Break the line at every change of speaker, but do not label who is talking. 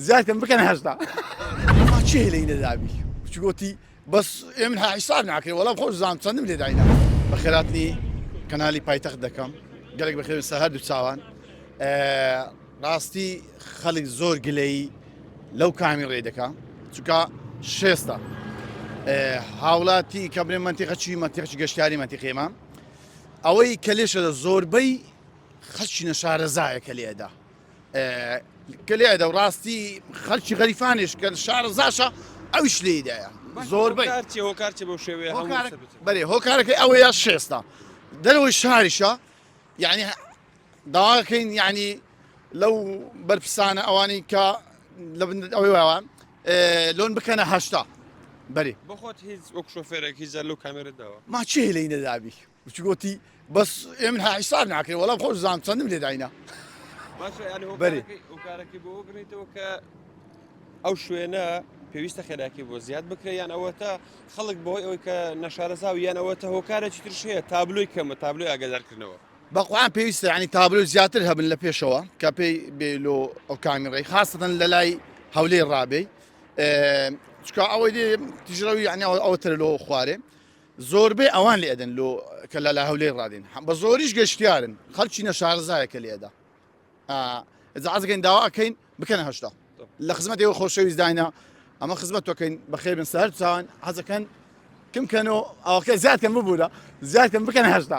زیادکەم بکەن هەشتا چێ لەینە دابی گوتی بەس ئێمن حساب ناکرێت وەڵام خۆش زانم چەندم لێ داینا بە خێراتنی کەنالی پایتەخت دەکەم گەلێک بەخێر سەهەر دوو چاوان ڕاستی خەڵک زۆر گلەی لەو کامی ڕێ دەکا چونکە شێستە هاوڵاتی کە بڵێن مەنتیقەچی مەنتیقی گەشتیاری مەنتیقێمە ئەوەی کە لێشە زۆربەی خەڵکی شارەزایە کە لێدا کە لێدا و ڕاستی خەڵکی غەریفانیش کە شارەزاشە ئەوش لێدایە زۆربەی
هۆکارچی بەو شێوەیە
بەێ هۆکارەکەی ئەوەیە شێستا دەرەوەی شاریشە یعنی داواکەین یعنی لەو بەرپرسانە ئەوانی کە لە ئەوەی وایوان لۆن بکەنە هەشتا بەێ
بخۆت هیچ وەک شۆفێرێکی زەر لەو کامێرەداوە
ما چێ لەینە دابی گوتی بەس ئێمن حساب ناکرێت وەڵام خۆش زانم چەندم لێ داینا
هۆکارەکەی بۆ گرێتەوە کە ئەو شوێنە پێویستە خێراکی بۆ زیاد بکرێت یان ئەوەتە خەڵک بۆی ئەوەی کە نەشارەزاو یان ئەوەتە هۆکارێکی ترشەیە تابلوی کەمە تابلوی ئاگادارکردنەوە
بەقوان پێویستە ینی تابلو زیاتر هەبن لە پێشەوە کە پێی بێلۆ ئەو کامیڕێی خاستن لە لای هەولێر ڕابێ چکە ئەوەی دێ تیژڕەوی ینی ئەوتر لۆ خوارێ زۆربەی ئەوان لێ ئەدەن لۆ کە لە لای هەولێر ڕادین بە زۆریش گەشتیارن خەڵکی نەشارەزایەکە لێدا ئەزازگەین داواکەین بکەنە هەشتا لە خزمەت ئێوە خۆشەویست داینا ئەمە خزمەت تۆکەین بەخێر بن سەر چاوان حەزەکەن کمکەن و ئەوکە زیادکەم ببوورە زیادکەم بکەنە هەشتا